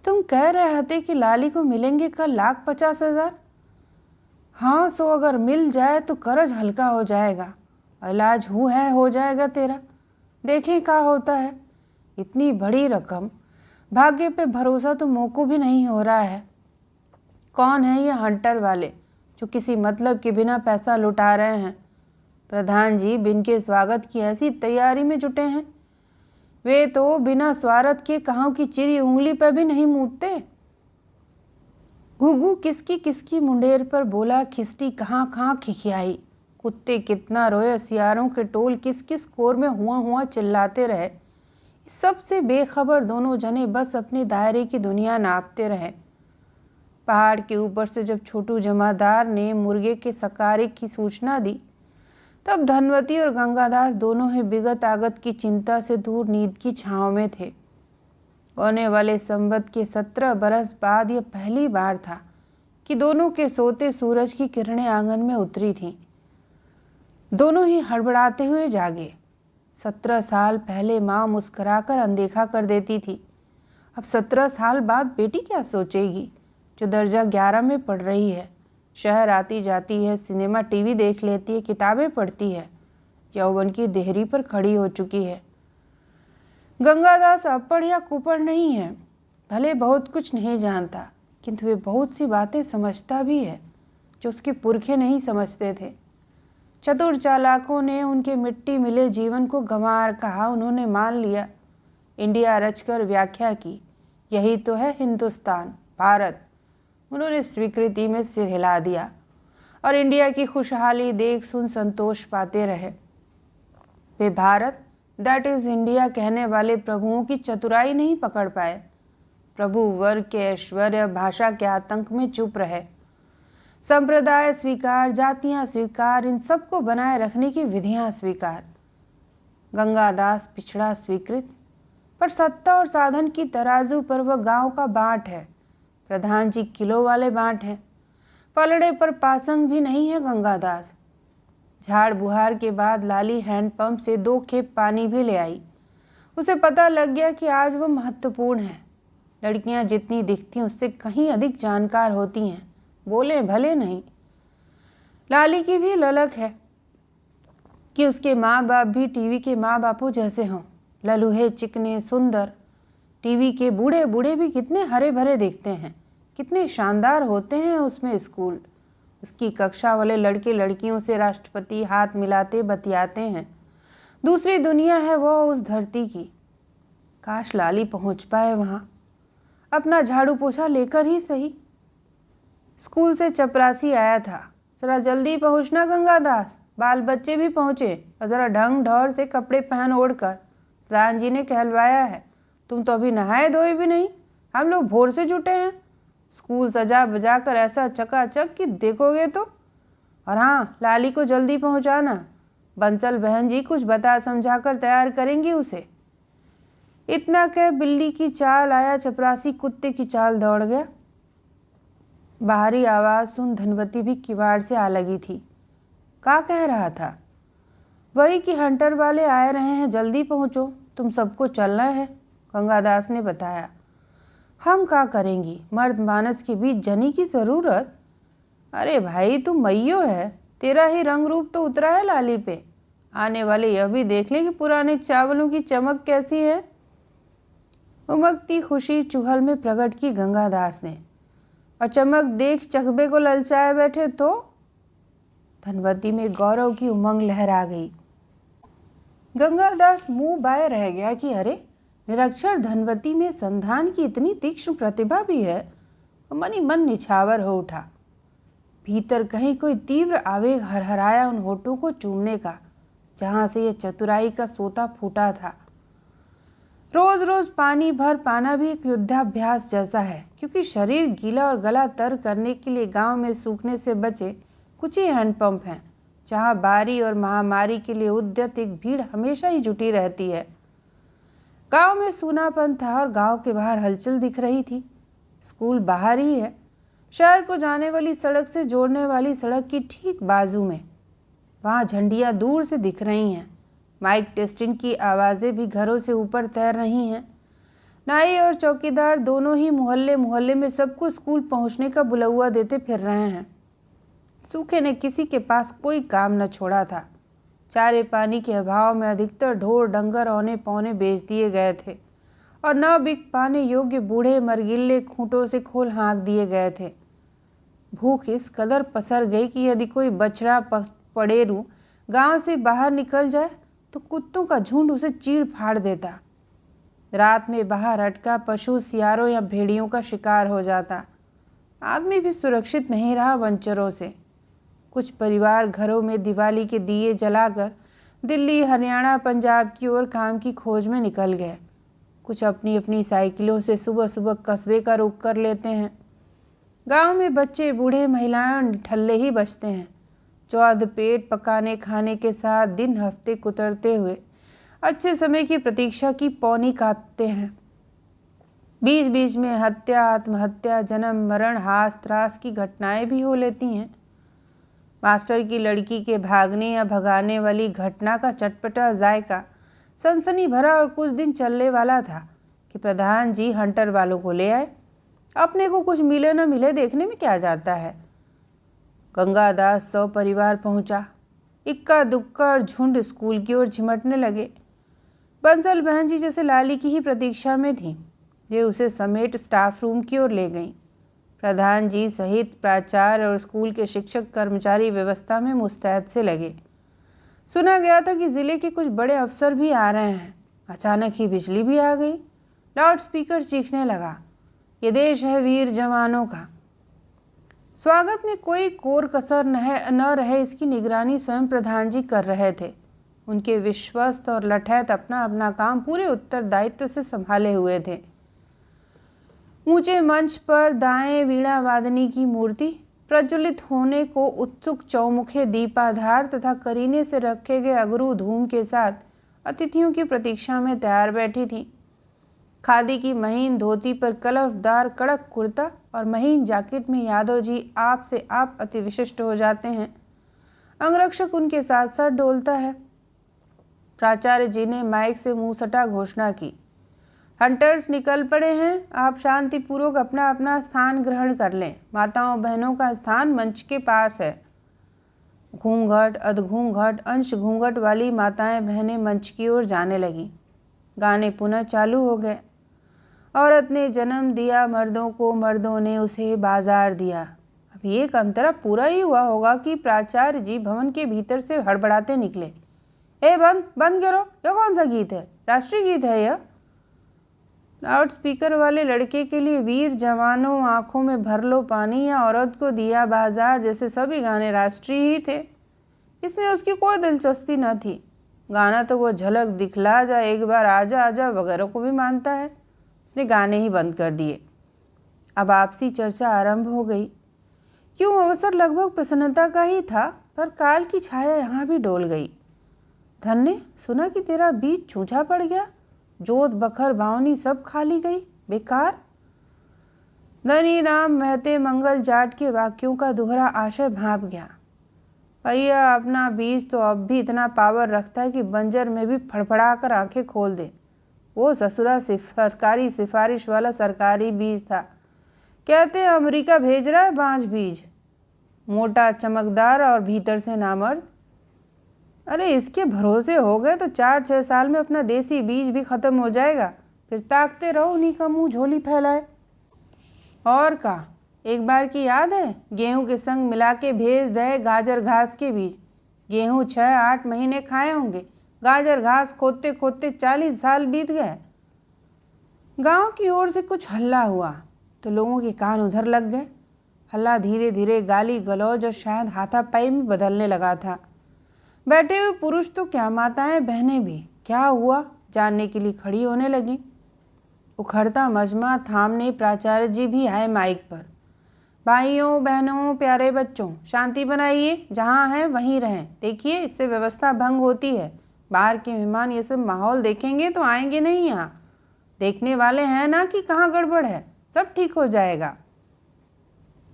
तुम कह रहे थे कि लाली को मिलेंगे कल 1,50,000। हाँ, सो अगर मिल जाए तो कर्ज हल्का हो जाएगा। इलाज हो जाएगा तेरा। देखें क्या होता है। इतनी बड़ी रकम भाग्य पे भरोसा तो मोको भी नहीं हो रहा है। कौन है ये हंटर वाले जो किसी मतलब के बिना पैसा लुटा रहे हैं? प्रधान जी बिन के स्वागत की ऐसी तैयारी में जुटे हैं। वे तो बिना स्वार्थ के कहाँ की चिरी उंगली पर भी नहीं मूतते। घुघू किसकी किसकी मुंडेर पर बोला, खिस्टी कहाँ कहाँ खिखियाई। कुत्ते कितना रोए, सियारों के टोल किस किस कोर में हुआ हुआ चिल्लाते रहे। सबसे बेखबर दोनों जने बस अपने दायरे की दुनिया नापते रहे। पहाड़ के ऊपर से जब छोटू जमादार ने मुर्गे के सकारे की सूचना दी, तब धनवती और गंगादास दोनों ही विगत आगत की चिंता से दूर नींद की छांव में थे। होने वाले संवत के 17 बरस बाद यह पहली बार था कि दोनों के सोते सूरज की किरणें आंगन में उतरी थीं। दोनों ही हड़बड़ाते हुए जागे। 17 साल पहले माँ मुस्कुराकर अनदेखा कर देती थी। अब 17 साल बाद बेटी क्या सोचेगी, जो दर्जा 11 में पढ़ रही है, शहर आती जाती है, सिनेमा टीवी देख लेती है, किताबें पढ़ती है, यौवन की देहरी पर खड़ी हो चुकी है। गंगादास अपढ़ या कुपढ़ नहीं है, भले बहुत कुछ नहीं जानता, किंतु वे बहुत सी बातें समझता भी है जो उसके पुरखे नहीं समझते थे। चतुर चालाकों ने उनके मिट्टी मिले जीवन को गंवार कहा, उन्होंने मान लिया। इंडिया रचकर व्याख्या की, यही तो है हिंदुस्तान, भारत। उन्होंने स्वीकृति में सिर हिला दिया और इंडिया की खुशहाली देख सुन संतोष पाते रहे। वे भारत, दैट इज इंडिया कहने वाले प्रभुओं की चतुराई नहीं पकड़ पाए। प्रभु वर्ग के ऐश्वर्य, भाषा के आतंक में चुप रहे। संप्रदाय स्वीकार, जातियां स्वीकार, इन सबको बनाए रखने की विधियां स्वीकार। गंगादास पिछड़ा स्वीकृत, पर सत्ता और साधन की तराजू पर वह गांव का बांट है। प्रधान जी किलो वाले बांट हैं। पलड़े पर पासंग भी नहीं है गंगादास। झाड़ बुहार के बाद लाली हैंडपंप से 2 खेप पानी भी ले आई। उसे पता लग गया कि आज वह महत्वपूर्ण है। लड़कियां जितनी दिखती उससे कहीं अधिक जानकार होती हैं, बोले भले नहीं। लाली की भी ललक है कि उसके माँ बाप भी टीवी के माँ बापों जैसे हों, ललूहे, चिकने, सुंदर। टीवी के बूढ़े बूढ़े भी कितने हरे भरे दिखते हैं, कितने शानदार होते हैं उसमें स्कूल। उसकी कक्षा वाले लड़के लड़कियों से राष्ट्रपति हाथ मिलाते बतियाते हैं। दूसरी दुनिया है वो उस धरती की। काश लाली पहुंच पाए वहां, अपना झाड़ू पोछा लेकर ही सही। स्कूल से चपरासी आया था, जरा जल्दी पहुंचना गंगादास, बाल बच्चे भी पहुंचे और जरा ढंग ढौर से कपड़े पहन ओढ़ कर। प्रधान जी ने कहलवाया है, तुम तो अभी नहाए धोए भी नहीं, हम लोग भोर से जुटे हैं। स्कूल सजा बजा कर ऐसा चकाचक कि देखोगे तो। और हाँ, लाली को जल्दी पहुंचाना, बंसल बहन जी कुछ बता समझा कर तैयार करेंगी उसे। इतना कह बिल्ली की चाल आया चपरासी कुत्ते की चाल दौड़ गया। बाहरी आवाज सुन धनवती भी किवाड़ से आ लगी थी। क्या कह रहा था? वही कि हंटर वाले आए रहे हैं, जल्दी पहुंचो, तुम सबको चलना है, गंगादास ने बताया। हम क्या करेंगी, मर्द मानस के बीच जनी की जरूरत। अरे भाई तू मैयो है, तेरा ही रंग रूप तो उतरा है लाली पे। आने वाले यह भी देख लें कि पुराने चावलों की चमक कैसी है। उमकती खुशी चूहल में प्रकट की गंगादास ने। और चमक देख चकबे को ललचाए बैठे तो। धनवती में गौरव की उमंग लहरा गई। गंगादास मुंह बाए रह गया कि अरे, निरक्षर धनवती में संधान की इतनी तीक्ष्ण प्रतिभा भी है। मन ही मन निछावर हो उठा। भीतर कहीं कोई तीव्र आवेग हरहराया उन होठों को चूमने का, जहां से यह चतुराई का सोता फूटा था। रोज रोज पानी भर पाना भी एक युद्धाभ्यास जैसा है, क्योंकि शरीर गीला और गला तर करने के लिए गांव में सूखने से बचे कुछ ही हैंडपंप हैं, जहां बारी और महामारी के लिए उद्यत एक भीड़ हमेशा ही जुटी रहती है। गांव में सूनापन था और गांव के बाहर हलचल दिख रही थी। स्कूल बाहर ही है, शहर को जाने वाली सड़क से जोड़ने वाली सड़क की ठीक बाजू में। वहाँ झंडियाँ दूर से दिख रही हैं। माइक टेस्टिंग की आवाज़ें भी घरों से ऊपर तैर रही हैं। नाई और चौकीदार दोनों ही मोहल्ले मोहल्ले में सबको स्कूल पहुँचने का बुलौआ देते फिर रहे हैं। सूखे ने किसी के पास कोई काम न छोड़ा था। चारे पानी के अभाव में अधिकतर ढोर डंगर औने पौने बेच दिए गए थे और न बिक पाने योग्य बूढ़े मरगिल्ले खूंटों से खोल हाँक दिए गए थे। भूख इस कदर पसर गई कि यदि कोई बछड़ा पड़ेरू गांव से बाहर निकल जाए तो कुत्तों का झुंड उसे चीर फाड़ देता। रात में बाहर अटका पशु सियारों या भेड़ियों का शिकार हो जाता। आदमी भी सुरक्षित नहीं रहा वंचरों से। कुछ परिवार घरों में दिवाली के दिए जलाकर दिल्ली, हरियाणा, पंजाब की ओर काम की खोज में निकल गए। कुछ अपनी अपनी साइकिलों से सुबह सुबह कस्बे का रुख कर लेते हैं। गांव में बच्चे, बूढ़े, महिलाएं और निठल्ले ही बचते हैं जो अधपेट पकाने खाने के साथ दिन हफ्ते कुतरते हुए अच्छे समय की प्रतीक्षा की पौनी काटते हैं। बीच बीच में हत्या, आत्महत्या, जन्म, मरण, हास त्रास की घटनाएं भी हो लेती हैं। मास्टर की लड़की के भागने या भगाने वाली घटना का चटपटा जायका सनसनी भरा और कुछ दिन चलने वाला था कि प्रधान जी हंटर वालों को ले आए। अपने को कुछ मिले न मिले देखने में क्या जाता है। गंगादास सौ परिवार पहुंचा। इक्का दुक्का और झुंड स्कूल की ओर झिमटने लगे। बंसल बहन जी जैसे लाली की ही प्रतीक्षा में थी। वे उसे समेट स्टाफ रूम की ओर ले गईं। प्रधान जी सहित प्राचार्य और स्कूल के शिक्षक कर्मचारी व्यवस्था में मुस्तैद से लगे। सुना गया था कि जिले के कुछ बड़े अफसर भी आ रहे हैं। अचानक ही बिजली भी आ गई। लाउड स्पीकर चीखने लगा, ये देश है वीर जवानों का। स्वागत में कोई कोर कसर न रहे इसकी निगरानी स्वयं प्रधान जी कर रहे थे। उनके विश्वस्त और लठैत अपना अपना काम पूरे उत्तरदायित्व से संभाले हुए थे। ऊंचे मंच पर दाएं वीणा वादनी की मूर्ति प्रज्वलित होने को उत्सुक चौमुखे दीपाधार तथा करीने से रखे गए अगरू धूम के साथ अतिथियों की प्रतीक्षा में तैयार बैठी थी। खादी की महीन धोती पर कलफदार कड़क कुर्ता और महीन जैकेट में यादव जी आप से आप अति विशिष्ट हो जाते हैं। अंगरक्षक उनके साथ साथ डोलता है। प्राचार्य जी ने माइक से मुंह सटा घोषणा की, हंटर्स निकल पड़े हैं, आप शांतिपूर्वक अपना अपना स्थान ग्रहण कर लें। माताओं बहनों का स्थान मंच के पास है। घूंघट, अधघूंघट, अंश घूंघट वाली माताएं बहनें मंच की ओर जाने लगी। गाने पुनः चालू हो गए। औरत ने जन्म दिया मर्दों को, मर्दों ने उसे बाजार दिया। अब एक अंतरा पूरा ही हुआ होगा कि प्राचार्य जी भवन के भीतर से हड़बड़ाते निकले, ए बंद बंद करो, यह कौन सा गीत है? राष्ट्रीय गीत है यह। लाउड स्पीकर वाले लड़के के लिए वीर जवानों, आंखों में भर लो पानी या औरत को दिया बाजार जैसे सभी गाने राष्ट्रीय ही थे। इसमें उसकी कोई दिलचस्पी न थी। गाना तो वो झलक दिखला जा, एक बार आजा आजा वगैरह को भी मानता है। उसने गाने ही बंद कर दिए। अब आपसी चर्चा आरंभ हो गई। क्यों अवसर लगभग प्रसन्नता का ही था, पर काल की छाया यहाँ भी डोल गई। धन्य, सुना कि तेरा बीज छूछा पड़ गया, जोत बखर बावनी सब खाली गई, बेकार। धनी राम महते मंगल जाट के वाक्यों का दोहरा आशय भाप गया। भैया अपना बीज तो अब भी इतना पावर रखता है कि बंजर में भी फड़फड़ा कर आंखें खोल दे। वो ससुरा सरकारी सिफारिश वाला सरकारी बीज था। कहते हैं अमेरिका भेज रहा है बांझ बीज, मोटा चमकदार और भीतर से नामर्द। अरे इसके भरोसे हो गए तो 4-6 साल में अपना देसी बीज भी खत्म हो जाएगा। फिर ताकते रहो उन्हीं का मुंह झोली फैलाए। और का एक बार की याद है, गेहूं के संग मिला के भेज दे गाजर घास के बीज। गेहूं 6-8 महीने खाए होंगे, गाजर घास खोदते खोदते 40 साल बीत गए। गांव की ओर से कुछ हल्ला हुआ तो लोगों के कान उधर लग गए। हल्ला धीरे धीरे गाली गलौज और शायद हाथापाई में बदलने लगा था। बैठे हुए पुरुष तो क्या, माताएं बहनें भी क्या हुआ जानने के लिए खड़ी होने लगी। उखड़ता मजमा थामने प्राचार्य जी भी आए माइक पर। भाइयों बहनों प्यारे बच्चों, शांति बनाइए, जहाँ हैं वहीं रहें। देखिए इससे व्यवस्था भंग होती है। बाहर के मेहमान ये सब माहौल देखेंगे तो आएंगे नहीं। यहाँ देखने वाले हैं ना कि कहाँ गड़बड़ है, सब ठीक हो जाएगा।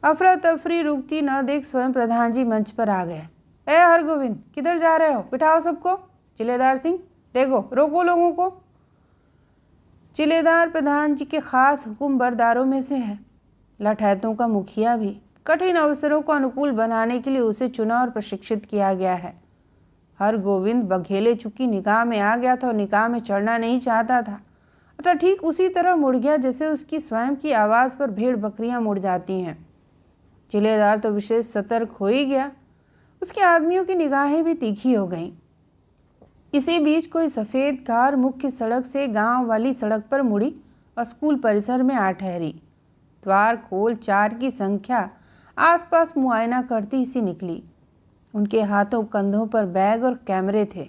अफरा तफरी रुकती न देख स्वयं प्रधान जी मंच पर आ गए। ए हरगोविंद, किधर जा रहे हो? बिठाओ सबको। चिलेदार सिंह, देखो रोको लोगों को। चिलेदार प्रधान जी के खास हुक्म बरदारों में से है। लठैतों का मुखिया भी। कठिन अवसरों को अनुकूल बनाने के लिए उसे चुना और प्रशिक्षित किया गया है। हरगोविंद बघेले चुकी निगाह में आ गया था और निगाह में चढ़ना नहीं चाहता था। अतः ठीक उसी तरह मुड़ गया जैसे उसकी स्वयं की आवाज़ पर भेड़ बकरियां मुड़ जाती हैं। चिल्लेदार तो विशेष सतर्क हो ही गया। उसके आदमियों की निगाहें भी तीखी हो गईं। इसी बीच कोई सफ़ेद कार मुख्य सड़क से गांव वाली सड़क पर मुड़ी और स्कूल परिसर में आ ठहरी। द्वार खोल 4 की संख्या आसपास मुआयना करती सी निकली। उनके हाथों कंधों पर बैग और कैमरे थे।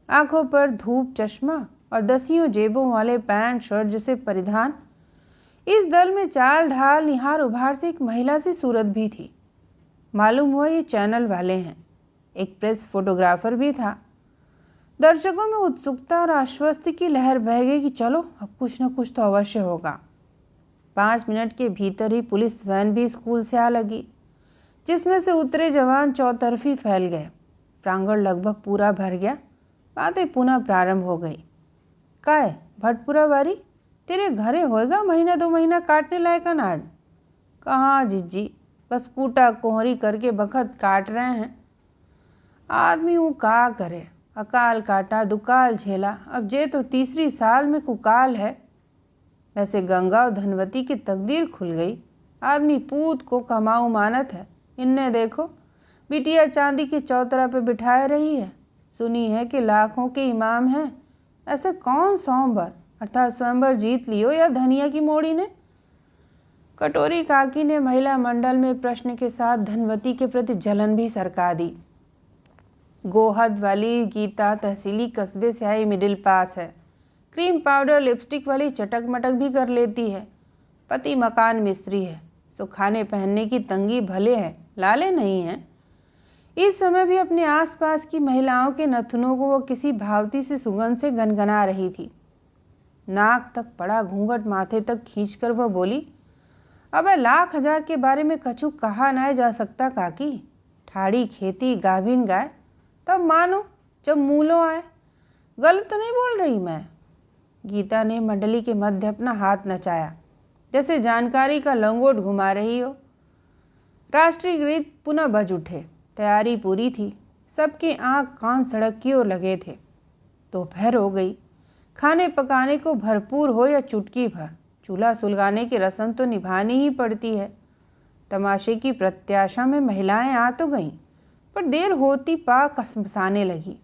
आंखों पर धूप चश्मा और 10 जेबों वाले पैंट शर्ट जैसे परिधान। इस दल में चाल ढाल निहार उभार से एक महिला सी सूरत भी थी। मालूम हुआ ये चैनल वाले हैं। एक प्रेस फोटोग्राफर भी था। दर्शकों में उत्सुकता और आश्वस्ति की लहर बह गई कि चलो अब कुछ न कुछ तो अवश्य होगा। 5 मिनट के भीतर ही पुलिस वैन भी स्कूल से आ लगी, जिसमें से उतरे जवान चौतरफी फैल गए। प्रांगण लगभग पूरा भर गया। बातें पुनः प्रारंभ हो गई। काय भटपुरा वारी, तेरे घरे होएगा महीना 2 महीना काटने लायक अनाज? कहाँ जिज्जी, बस कूटा कोहरी करके बखत काट रहे हैं। आदमी वो का करे, अकाल काटा दुकाल झेला, अब जे तो 3री साल में कुकाल है। वैसे गंगा और धनवती की तकदीर खुल गई। आदमी पूत को कमाऊ मानत है। इनने देखो, बिटिया चांदी के चौतरा पे बिठाए रही है। सुनी है कि लाखों के इमाम हैं। ऐसे कौन स्वयंवर अर्थात स्वयंवर जीत लियो या धनिया की मोड़ी ने? कटोरी काकी ने महिला मंडल में प्रश्न के साथ धनवती के प्रति जलन भी सरका दी। गोहद वाली गीता तहसीली कस्बे से आई, मिडिल पास है। क्रीम पाउडर लिपस्टिक वाली चटक मटक भी कर लेती है। पति मकान मिस्त्री है, सो खाने पहनने की तंगी भले है, लाले नहीं है। इस समय भी अपने आसपास की महिलाओं के नथनों को वो किसी भावती सी सुगंध से गनगना रही थी। नाक तक पड़ा घूंघट माथे तक खींचकर वह बोली, अबे लाख हजार के बारे में कछु कहा ना जा सकता काकी। ठाड़ी खेती गाभिन गाय तब मानो जब मूलों आए। गलत तो नहीं बोल रही मैं? गीता ने मंडली के मध्य अपना हाथ नचाया, जैसे जानकारी का लंगोट घुमा रही हो। राष्ट्रीय गीत पुनः बज उठे। तैयारी पूरी थी। सबके आंख कान सड़क की ओर लगे थे। दोपहर हो गई। खाने पकाने को भरपूर हो या चुटकी भर, चूल्हा सुलगाने की रस्म तो निभानी ही पड़ती है। तमाशे की प्रत्याशा में महिलाएं आ तो गईं, पर देर होती पा कसमसाने लगी।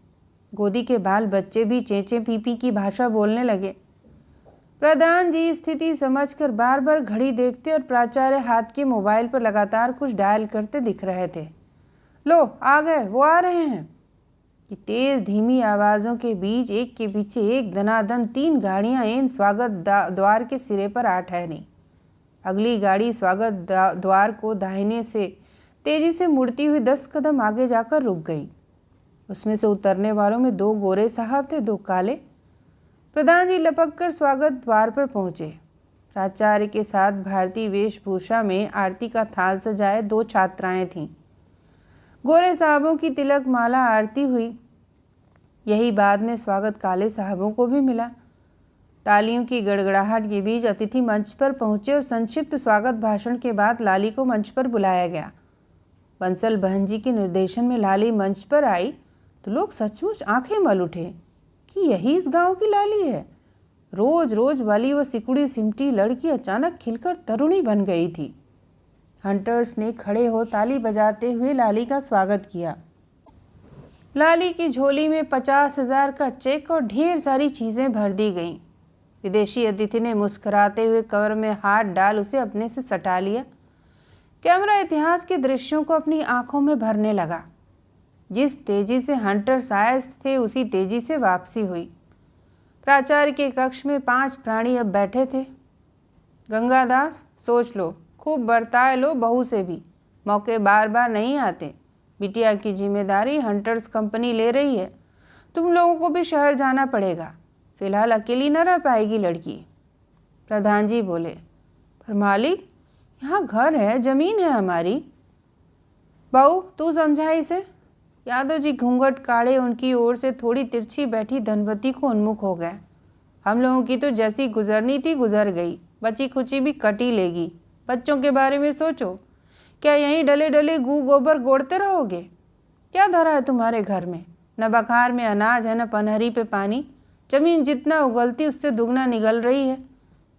गोदी के बाल बच्चे भी चेंचे पीपी की भाषा बोलने लगे। प्रधान जी स्थिति समझकर बार बार घड़ी देखते और प्राचार्य हाथ के मोबाइल पर लगातार कुछ डायल करते दिख रहे थे। लो आ गए, वो आ रहे हैं कि तेज धीमी आवाज़ों के बीच एक के पीछे एक दनादन 3 गाड़ियां इन स्वागत द्वार के सिरे पर आ ठहरी। अगली गाड़ी स्वागत द्वार को दाहिने से तेजी से मुड़ती हुई 10 कदम आगे जाकर रुक गई। उसमें से उतरने वालों में 2 गोरे साहब थे, 2 काले। प्रधान जी लपक कर स्वागत द्वार पर पहुंचे। प्राचार्य के साथ भारतीय वेशभूषा में आरती का थाल सजाए 2 छात्राएं थीं। गोरे साहबों की तिलक माला आरती हुई। यही बाद में स्वागत काले साहबों को भी मिला। तालियों की गड़गड़ाहट के बीच अतिथि मंच पर पहुंचे और संक्षिप्त स्वागत भाषण के बाद लाली को मंच पर बुलाया गया। बंसल बहन जी के निर्देशन में लाली मंच पर आई तो लोग सचमुच आंखें मल उठे कि यही इस गांव की लाली है। रोज रोज वाली वह सिकुड़ी सिमटी लड़की अचानक खिलकर तरुणी बन गई थी। हंटर्स ने खड़े हो ताली बजाते हुए लाली का स्वागत किया। लाली की झोली में 50,000 का चेक और ढेर सारी चीज़ें भर दी गईं। विदेशी अतिथि ने मुस्कुराते हुए कवर में हाथ डाल उसे अपने से सटा लिया। कैमरा इतिहास के दृश्यों को अपनी आंखों में भरने लगा। जिस तेजी से हंटर्स आए थे उसी तेजी से वापसी हुई। प्राचार्य के कक्ष में 5 प्राणी अब बैठे थे। गंगादास, सोच लो, खूब बरताए लो बहू से भी, मौके बार बार नहीं आते। बिटिया की जिम्मेदारी हंटर्स कंपनी ले रही है। तुम लोगों को भी शहर जाना पड़ेगा। फिलहाल अकेली न रह पाएगी लड़की। प्रधान जी बोले, पर मालिक, यहाँ घर है, जमीन है हमारी। बहू तू समझा इसे। यादव जी घूंघट काढ़े उनकी ओर से थोड़ी तिरछी बैठी धनवती को उन्मुख हो गए। हम लोगों की तो जैसी गुजरनी थी गुजर गई, बची खुची भी कटी लेगी। बच्चों के बारे में सोचो। क्या यहीं डले डले गू गोबर गोड़ते रहोगे? क्या धरा है तुम्हारे घर में? न बखार में अनाज है, न पनहरी पे पानी। ज़मीन जितना उगलती उससे दुगना निकल रही है।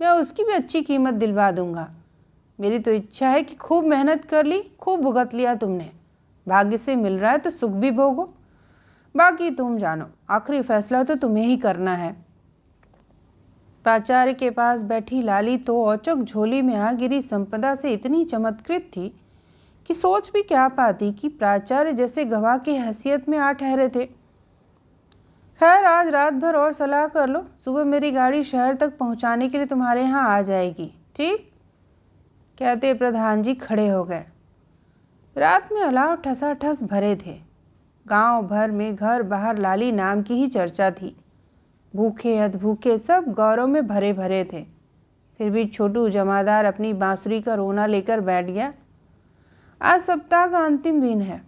मैं उसकी भी अच्छी कीमत दिलवा दूंगा। मेरी तो इच्छा है कि खूब मेहनत कर ली, खूब भुगत लिया तुमने। भाग्य से मिल रहा है तो सुख भी भोगो, बाकी तुम जानो, आखिरी फैसला तो तुम्हें ही करना है। प्राचार्य के पास बैठी लाली तो औचक झोली में आ गिरी संपदा से इतनी चमत्कृत थी कि सोच भी क्या पाती कि प्राचार्य जैसे गवाह की हैसियत में आ ठहरे थे। खैर, आज रात भर और सलाह कर लो, सुबह मेरी गाड़ी शहर तक पहुंचाने के लिए तुम्हारे यहाँ आ जाएगी, ठीक? कहते प्रधान जी खड़े हो गए। रात में अलाव ठसाठस भरे थे। गांव भर में घर बाहर लाली नाम की ही चर्चा थी। भूखे अधभूखे सब गौरव में भरे भरे थे। फिर भी छोटू जमादार अपनी बांसुरी का रोना लेकर बैठ गया। आज सप्ताह का अंतिम दिन है।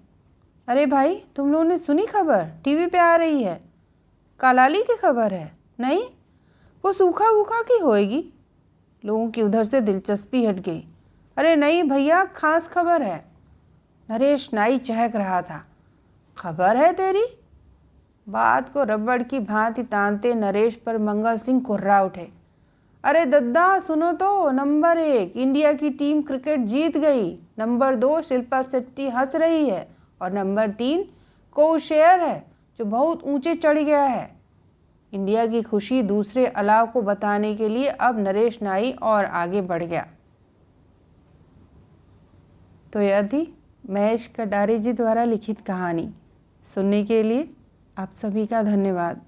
अरे भाई, तुम लोगों ने सुनी खबर? टीवी पे आ रही है। कालाली की खबर है? नहीं, वो सूखा वूखा की होएगी। लोगों की उधर से दिलचस्पी हट गई। अरे नहीं भैया, खास खबर है। नरेश नाई चहक रहा था। खबर है तेरी? बात को रबड़ की भांति तानते नरेश पर मंगल सिंह कुर्रा उठे। अरे दद्दा सुनो तो, नंबर 1 इंडिया की टीम क्रिकेट जीत गई, नंबर 2 शिल्पा शेट्टी हंस रही है और नंबर 3 कोशेयर है जो बहुत ऊंचे चढ़ गया है। इंडिया की खुशी दूसरे अलाव को बताने के लिए अब नरेश नाई और आगे बढ़ गया। तो यह थी महेश कटारे जी द्वारा लिखित कहानी। सुनने के लिए आप सभी का धन्यवाद।